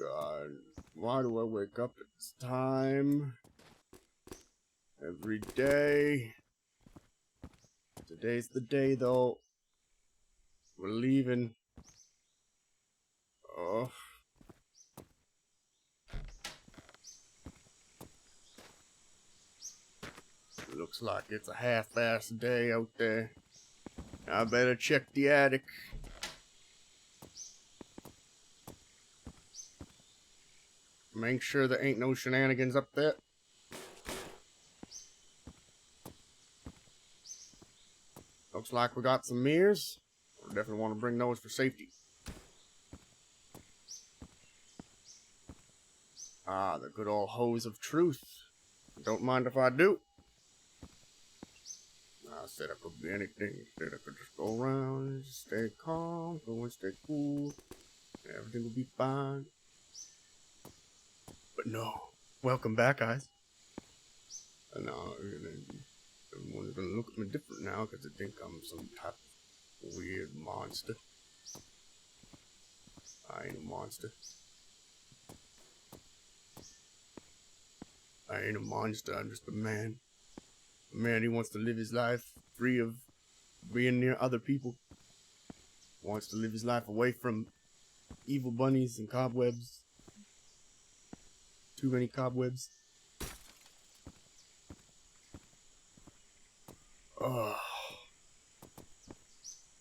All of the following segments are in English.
God. Why do I wake up at this time? Every day. Today's the day, though. We're leaving. Oh. Looks like it's a half-assed day out there. I better check the attic. Make sure there ain't no shenanigans up there. Looks like we got some mirrors. We definitely want to bring those for safety. Ah, the good old hose of truth. Don't mind if I do. I said I could be anything. I said I could just go around and just stay calm, go and stay cool. Everything will be fine. But no. Welcome back, guys. And now, everyone's gonna look at me different now because they think I'm some type of weird monster. I ain't a monster. I ain't a monster, I'm just a man. A man who wants to live his life free of being near other people. Wants to live his life away from evil bunnies and cobwebs. Too many cobwebs. Oh.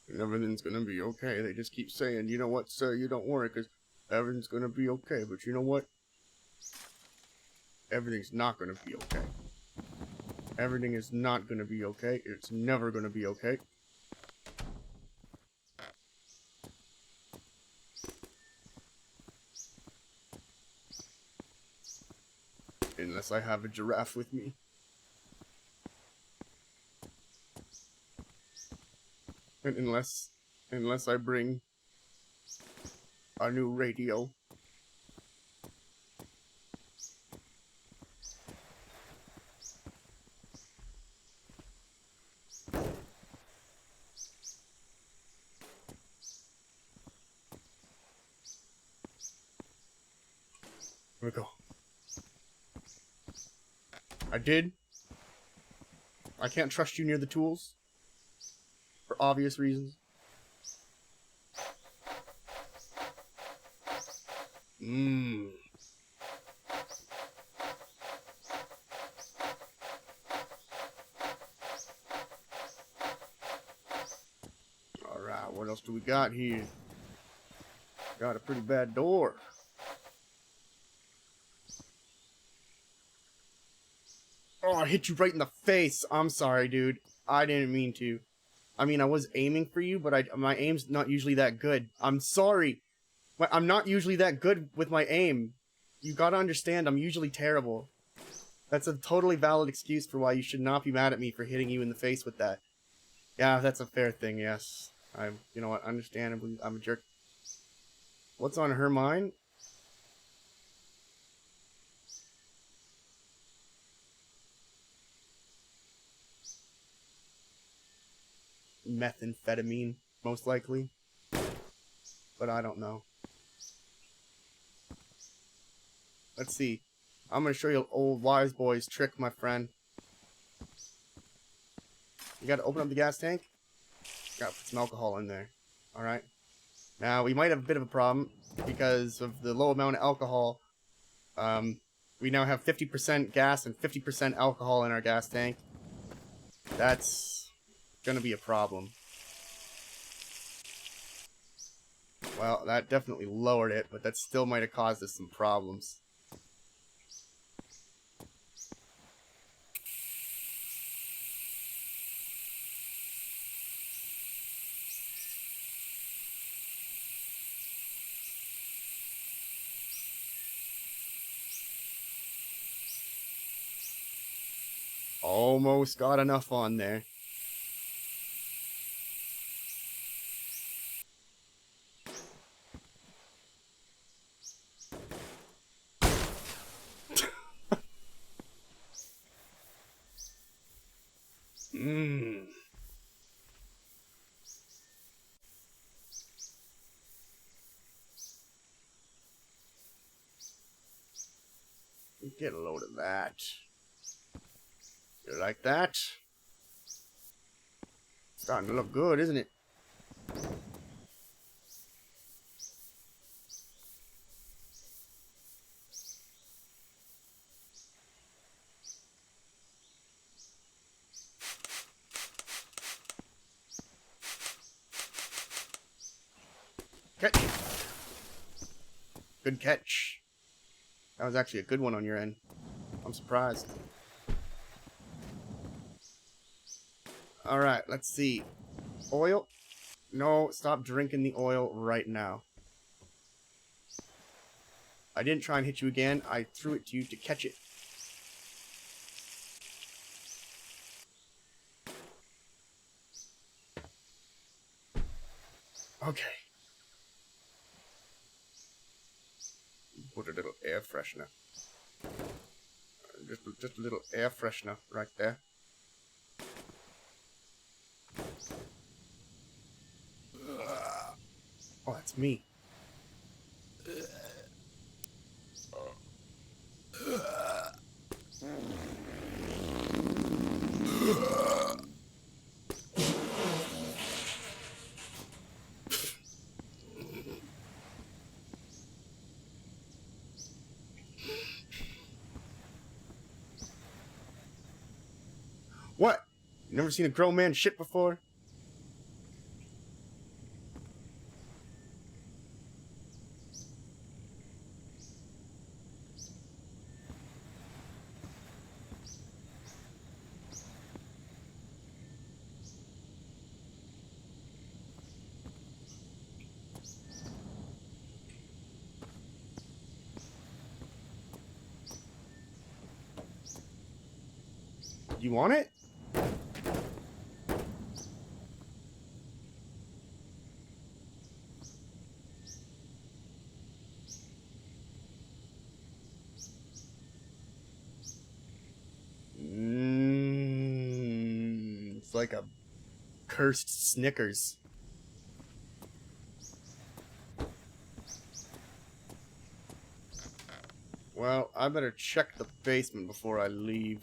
And everything's gonna be okay. They just keep saying, you know what, sir, you don't worry, because everything's gonna be okay. But you know what? Everything's not gonna be okay. Everything is not gonna be okay. It's never gonna be okay. Unless I have a giraffe with me. And unless I bring a new radio. Here we go. I did. I can't trust you near the tools. For obvious reasons. Alright, what else do we got here? Got a pretty bad door. Oh, I hit you right in the face. I'm sorry, dude. I didn't mean to. I mean, I was aiming for you, but my aim's not usually that good. I'm sorry. I'm not usually that good with my aim. You gotta understand, I'm usually terrible. That's a totally valid excuse for why you should not be mad at me for hitting you in the face with that. Yeah, that's a fair thing, yes. You know what, understandably, I'm a jerk. What's on her mind? Methamphetamine, most likely. But I don't know. Let's see. I'm gonna show you an old wise boy's trick, my friend. You gotta open up the gas tank. Gotta put some alcohol in there. Alright? Now, we might have a bit of a problem because of the low amount of alcohol. We now have 50% gas and 50% alcohol in our gas tank. That's gonna be a problem. Well, that definitely lowered it, but that still might have caused us some problems. Almost got enough on there. Get a load of that. You like that? Starting to look good, isn't it? Catch. Good catch. That was actually a good one on your end. I'm surprised. Alright, let's see. Oil? No, stop drinking the oil right now. I didn't try and hit you again. I threw it to you to catch it. Okay. Put a little air freshener. Just a little air freshener right there. Oh, that's me. What? You never seen a grown man shit before? You want it? It's like a cursed Snickers. Well, I better check the basement before I leave.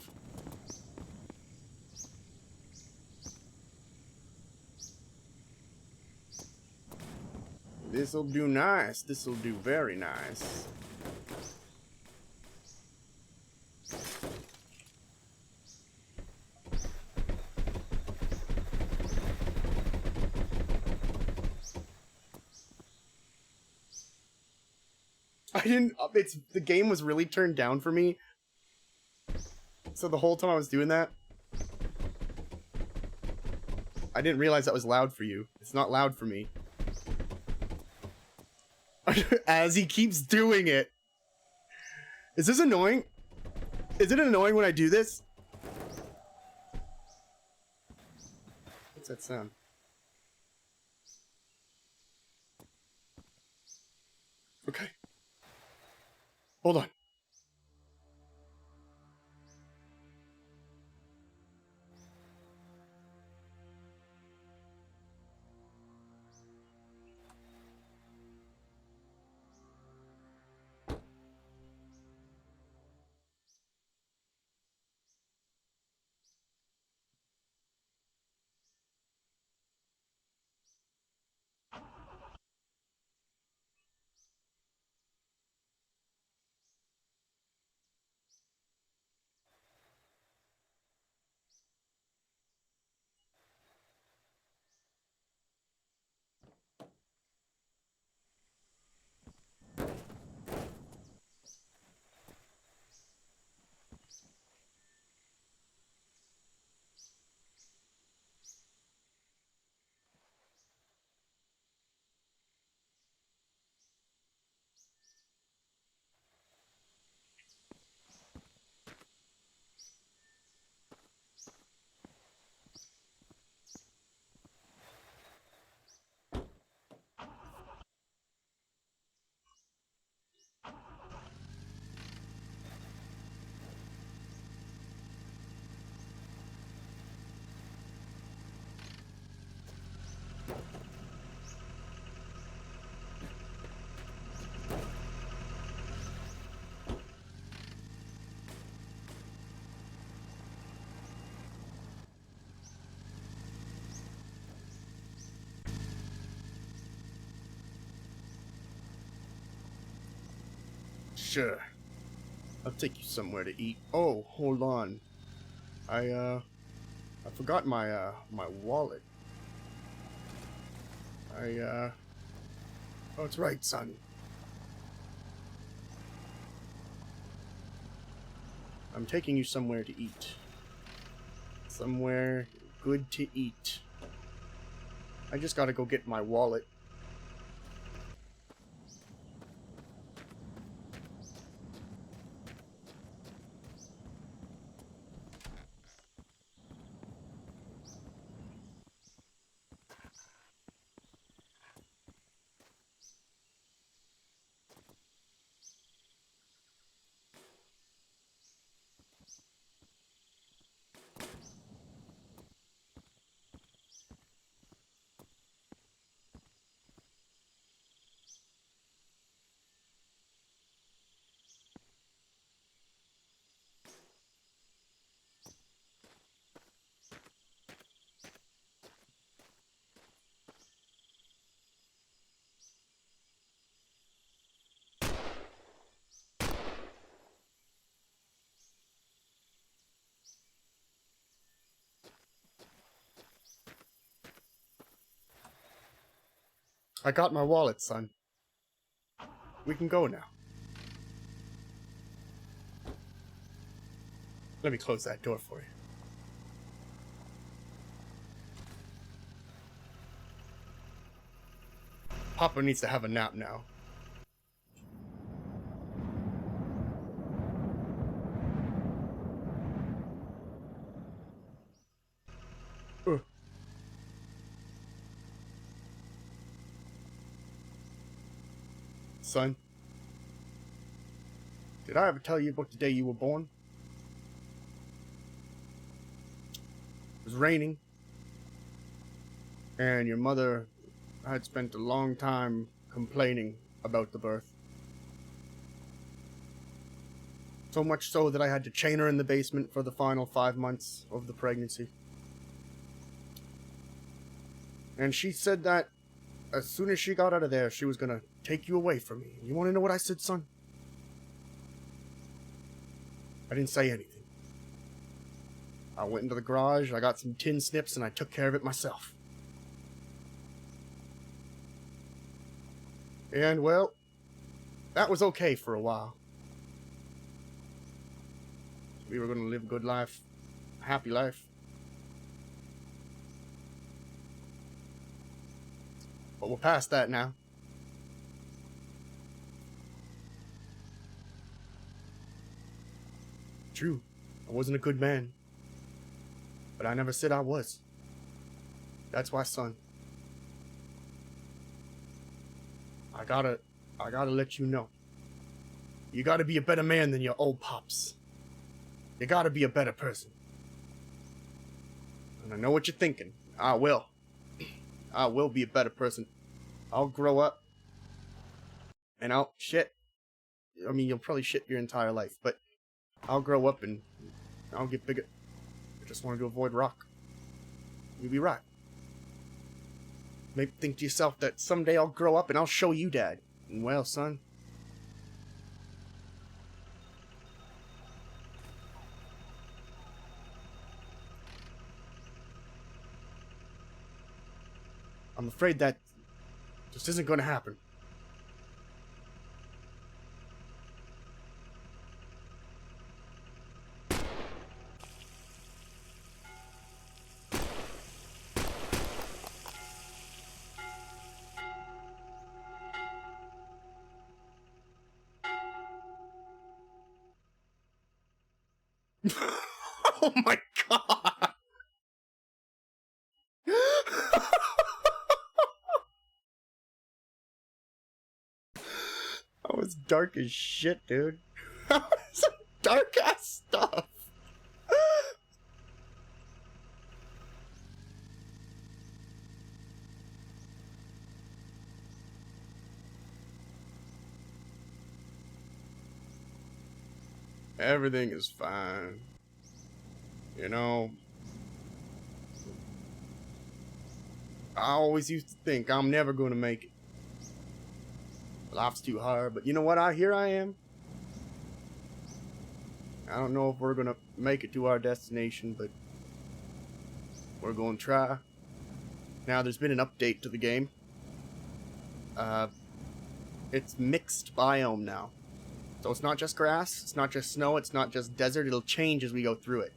This'll do nice. This'll do very nice. I didn't. The game was really turned down for me. So the whole time I was doing that, I didn't realize that was loud for you. It's not loud for me. As he keeps doing it. Is this annoying? Is it annoying when I do this? What's that sound? Okay. Hold on. Sure. I'll take you somewhere to eat. Oh, hold on. I forgot my wallet. Oh, it's right, son. I'm taking you somewhere to eat. Somewhere good to eat. I just gotta go get my wallet. I got my wallet, son. We can go now. Let me close that door for you. Papa needs to have a nap now. Ugh. Son, did I ever tell you about the day you were born? It was raining, and your mother had spent a long time complaining about the birth. So much so that I had to chain her in the basement for the final 5 months of the pregnancy. And she said that as soon as she got out of there, she was gonna take you away from me. You wanna know what I said, son? I didn't say anything. I went into the garage, I got some tin snips, and I took care of it myself. And, well, that was okay for a while. We were gonna live a good life, a happy life. But we're past that now. True, I wasn't a good man. But I never said I was. That's why, son. I gotta let you know. You gotta be a better man than your old pops. You gotta be a better person. And I know what you're thinking. I will. I will be a better person. I'll grow up. And I'll shit. I mean, you'll probably shit your entire life, but I'll grow up and I'll get bigger. I just wanted to avoid rock. You'll be right. Maybe think to yourself that someday I'll grow up and I'll show you, Dad. And well, son. I'm afraid that just isn't going to happen. Oh my god! That was dark as shit, dude. That was some dark ass stuff. Everything is fine. You know, I always used to think I'm never going to make it. Life's too hard, but you know what? Here I am. I don't know if we're gonna make it to our destination, but we're gonna try. Now, there's been an update to the game. It's mixed biome now. So it's not just grass, it's not just snow, it's not just desert, it'll change as we go through it.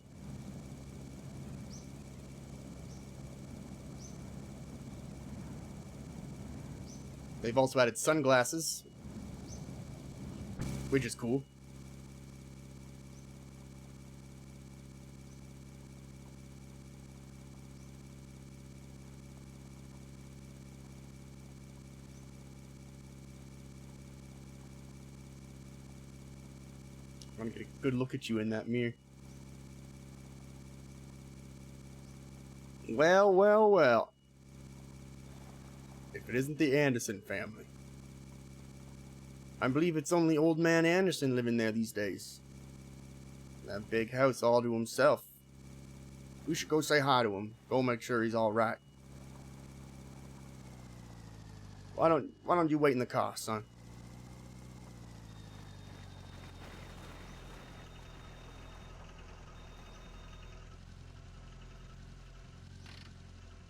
They've also added sunglasses, which is cool. I'm gonna get a good look at you in that mirror. Well, well, well. If it isn't the Anderson family. I believe it's only old man Anderson living there these days. That big house all to himself. We should go say hi to him. Go make sure he's alright. Why don't you wait in the car, son?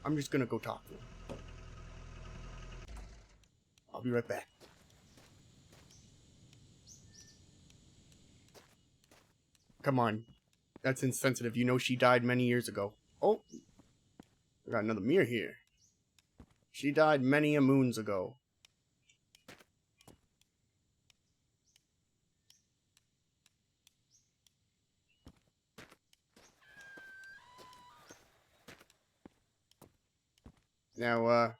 I'm just gonna go talk to him. I'll be right back. Come on. That's insensitive. You know she died many years ago. Oh. I got another mirror here. She died many a moons ago. Now,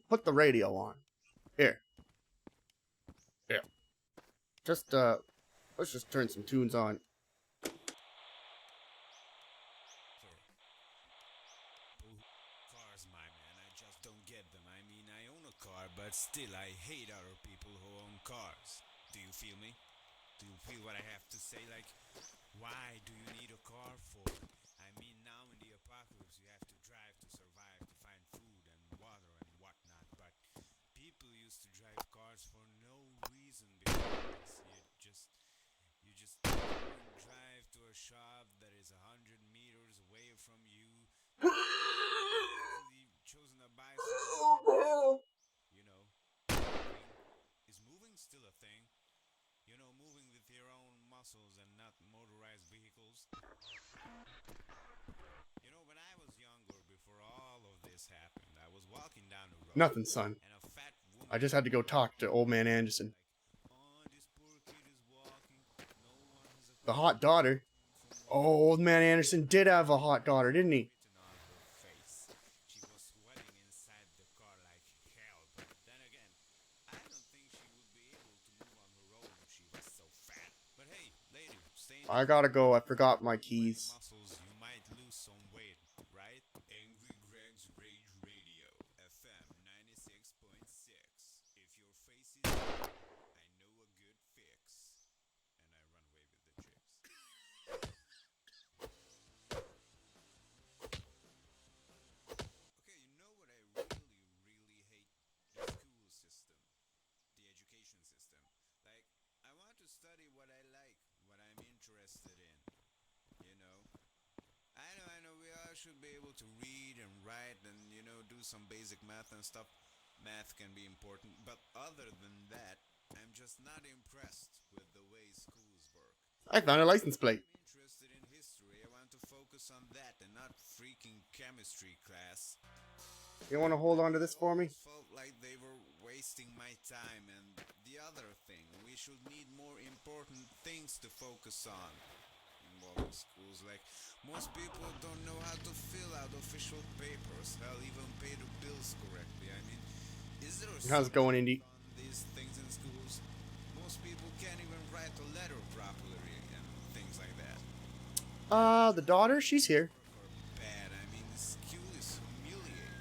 put the radio on. Here. Yeah. Just, let's just turn some tunes on. Cars, my man, I just don't get them. I mean, I own a car, but still I hate other people who own cars. Do you feel me? Do you feel what I have to say? Like, why do you need a car for? I mean, now in the apocalypse, you have to drive to survive, to find food and water and whatnot. But people used to drive cars for no reason because you just go and drive to a shop that is 100 meters away from you. Easily chosen a bicycle. You know, is moving still a thing? You know, moving with your own muscles and not motorized vehicles. You know, when I was younger, before all of this happened, I was walking down the road. Nothing, son. And a fat woman. I just had to go talk to old man Anderson. Like, oh, this poor kid is walking. No one has a The hot daughter. Oh, old man Anderson did have a hot daughter, didn't he? written on her face. She was sweating inside the car like hell. But then again, I don't think she would be able to move on her own if she was so fat. But hey, lady, stay in I gotta go. I forgot my keys. muscles, you might lose some weight, right? Angry Greg's Rage Radio, FM 96.6. If your face is red, I know a good fix. And I run away with the chicks. Okay, you know what I really hate? The school system. The education system. Like, I want to study what I like, what I'm interested in. You know? I know, we all should be able to read and write and, you know, do some basic math and stuff. Math can be important, but other than that, I'm just not impressed with the way schools work. I found a license plate. I'm interested in history. I want to focus on that and not freaking chemistry class. You wanna hold on to this for me? Felt like they were wasting my time. And the other thing, we should need more important things to focus on in modern schools. Like, most people don't know how to fill out official papers, hell, even pay the bills correctly. I mean, is there How's it going, Indy? on these things in schools? Most people can't even write a letter properly and things like that. The daughter? She's here. Or bad. I mean, school is humiliating.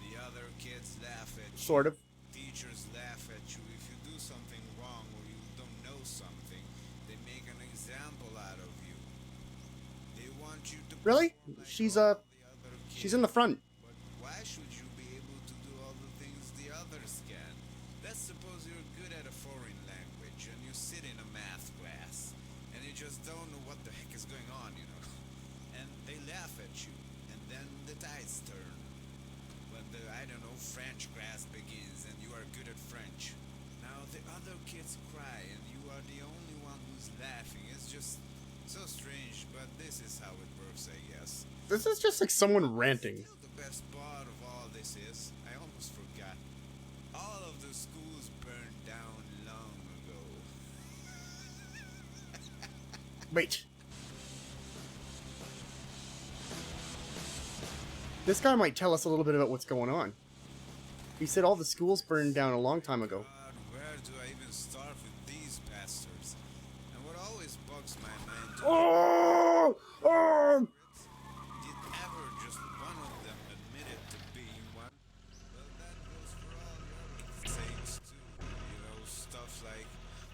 The other kids laugh at you. Sort of. Teachers laugh at you if you do something wrong or you don't know something. They make an example out of you. They want you to Really? perform like She's, all the other she's kids. in the front. But why should you be able to do all the things the others can? Let's suppose you're good at a foreign language and you sit in a math class. tides turn. When the, I don't know, French class begins and you are good at French. Now the other kids cry and you are the only one who's laughing. It's just so strange, but this is how it works, I guess. This is just like someone ranting. Still, the best part of all this is, I almost forgot, all of the schools burned down long ago. Wait. This guy might tell us a little bit about what's going on. He said all the schools burned down a long time ago. God, where do I even start with these bastards? And what always bugs my mind too, Oh! Oh! did ever just one of them admit it to being one? Well, that goes for all the other sayings too. You know, stuff like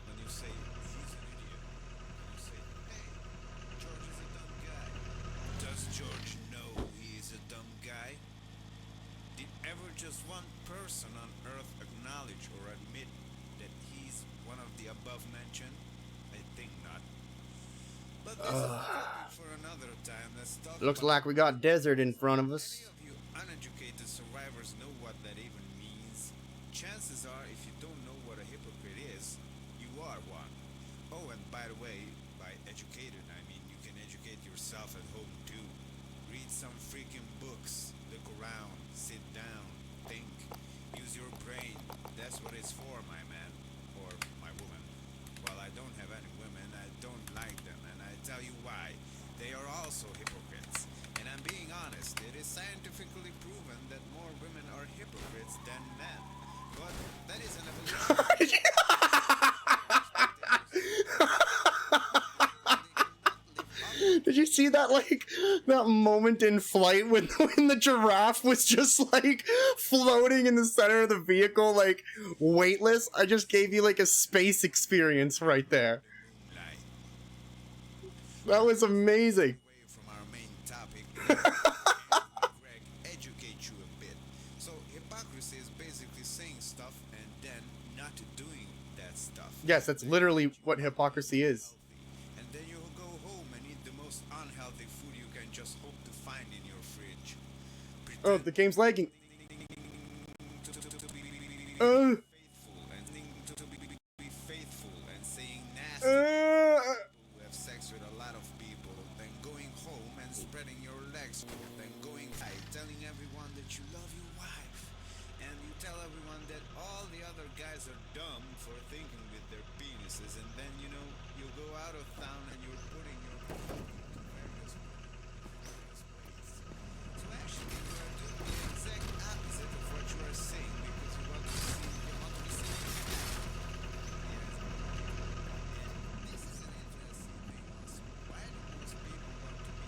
when you say he's an idiot. When you say, hey, George is a dumb guy. Does George know he is a dumb guy? Did ever just one person on Earth acknowledge or admit that he's one of the above mentioned? I think not. But this is a topic for another time. Let's talk Looks about like we got desert in front of any us. of you uneducated survivors know what that even means. Chances are, if you don't know what a hypocrite is, you are one. Oh, and by the way, by educated, I mean you can educate yourself at home too. Read some freaking books, look around, sit down, think, use your brain. That's what it's for, my man, or my woman. While I don't have any women, I don't like them, and I tell you why. They are also hypocrites. And I'm being honest, it is scientifically proven that more women are hypocrites than men. But that is an evolution. Did you see that, like, that moment in flight when the giraffe was just, like, floating in the center of the vehicle, like, weightless? I just gave you, like, a space experience right there. That was amazing. Away from our main topic, Greg, educate you a bit. So hypocrisy is basically saying stuff and then not doing that stuff. Yes, that's literally what hypocrisy is. And then you'll go home and eat the most unhealthy food you can just hope to find in your fridge. Oh, the game's lagging. To be faithful and saying nasty who have sex with a lot of people, then going home and spreading your legs, then going high, telling everyone that you love your wife, and you tell everyone that all the other guys are dumb for thinking with their penises, and then you know you go out of town and you're putting your various ways. So actually, you are doing the exact opposite of what you are saying because you want to see, you want to be seen.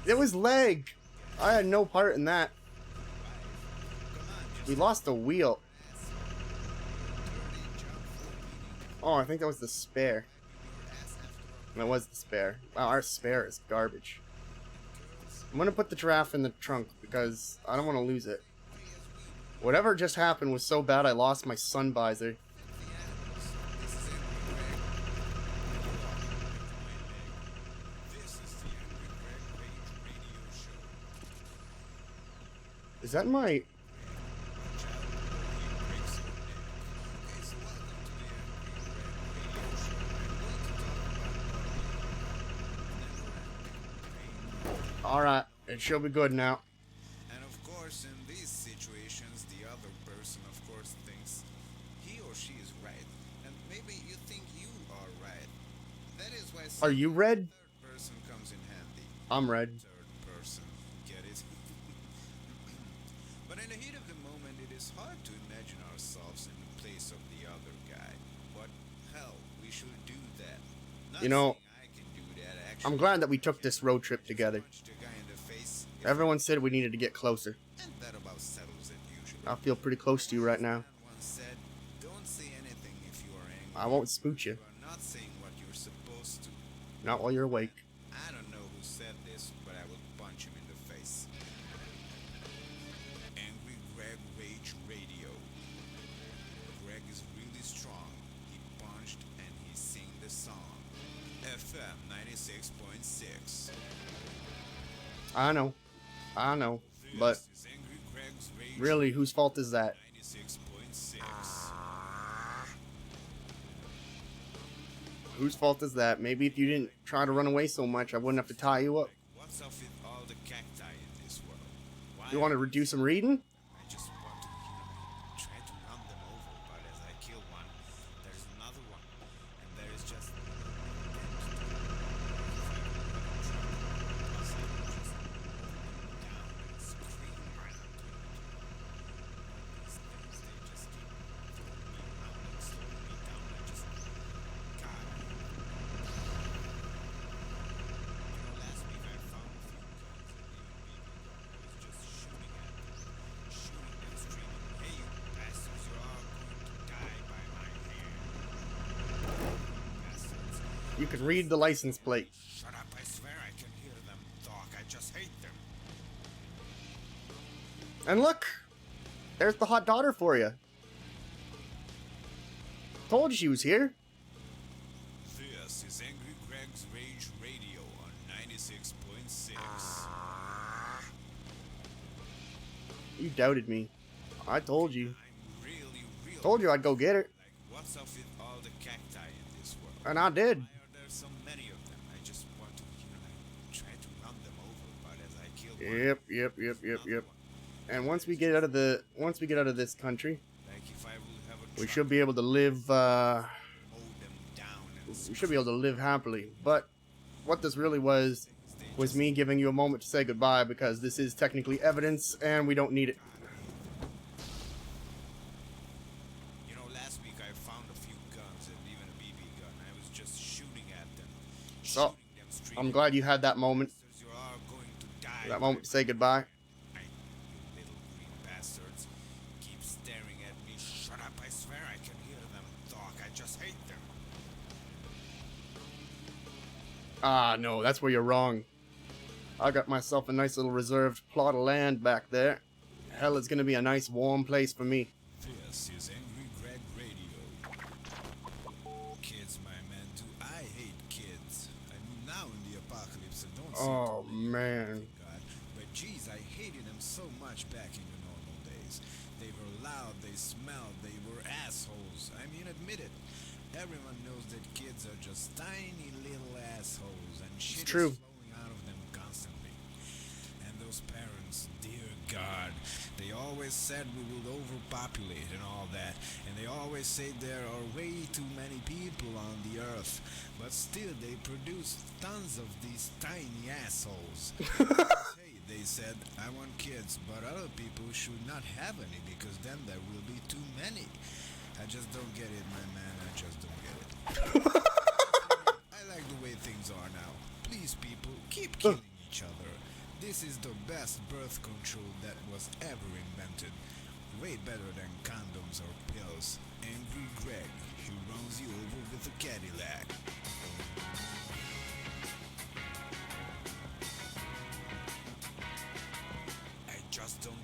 It was lag. I had no part in that. We lost the wheel. Oh, I think that was the spare. That was the spare. Wow, our spare is garbage. I'm gonna put the giraffe in the trunk because I don't want to lose it. Whatever just happened was so bad I lost my sun visor. Is that my... Alright, it should be good now. And of course, in these situations, the other person, of course, thinks he or she is right. And maybe you think you are right. That is why Are you red? third person comes in handy. I'm red. Third person, get it? But in the heat of the moment, it is hard to imagine ourselves in the place of the other guy. But hell, we should do that. Not You know, saying I can do that, actually. I'm glad that we took this road trip together. Punch the guy in the face, Everyone said we needed to get closer. and that about settles it usually. I feel pretty close to you right now. Once said, don't say anything if you are angry. I won't spook you. You are not saying what you're supposed to. Not while you're awake. I don't know who said this, but I will punch him in the face. Angry Greg Rage Radio. Greg is really strong. He punched and he sang the song. FM 96.6. I know, but This is Angry Really, whose fault is that? 96.6. Whose fault is that? Maybe if you didn't try to run away so much, I wouldn't have to tie you up. Like, what's up with all the cacti in this world? Why You want to reduce some reading? I just want to, try to run them over, but as I kill one, there's another one, and there is just You can read the license plate. Shut up, I swear I can hear them talk. I just hate them. And look! There's the hot daughter for you. Told you she was here. This is Angry Greg's Rage Radio on 96.6. You doubted me. I told you. I'm really Told you I'd go get her. like, what's up with all the cacti in this world? And I did. Why are there so many of them? I just want to, try to run them over, but as I kill one, Yep. And once we get out of this country, like if I will have a we truck, should be able to live mow them down and we should be able to live happily. But what this really was me giving you a moment to say goodbye, because this is technically evidence and we don't need it. last week I found a few guns and even a BB gun. I was just shooting at them. So, Shooting them straight I'm glad you had that moment. You are going to die. That moment to say goodbye. You little green bastards. Keep staring at me. Shut up, I swear I can hear them talk. I just hate them. Ah, no, that's where you're wrong. I got myself a nice little reserved plot of land back there. Hell, it's gonna be a nice warm place for me. This is Angry Greg Radio. Kids, my man, do I hate kids. I mean, now in the apocalypse, I don't Oh, man. God, but geez, I hated them so much back in the normal days. They were loud, they smelled, they were assholes. I mean, admit it. Everyone knows that kids are just tiny little assholes, and shit true. is flowing out of them constantly. And those parents, dear God, they always said we would overpopulate and all that, and they always say there are way too many people on the earth, but still they produce tons of these tiny assholes. Hey, they said, I want kids, but other people should not have any because then there will be too many. I just don't get it, my man. I just don't get it. I like the way things are now. Please, people, keep killing each other. This is the best birth control that was ever invented. Way better than condoms or pills. Angry Greg, he runs you over with a Cadillac. I just don't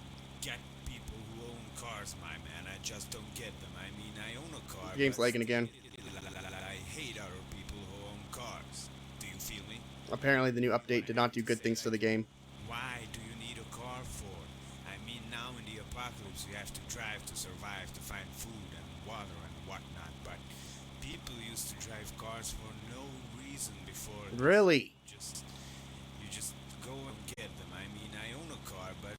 get people who own cars, my man. I just don't get them. I mean, I own a car. Game's but lagging again. I hate other people who own cars. Do you feel me? Apparently the new update did not do good things to the game. Why do you need a car for? I mean, now in the apocalypse, you have to drive to survive, to find food and water and whatnot. But people used to drive cars for no reason before. Really? You just go and get them. I mean, I own a car, but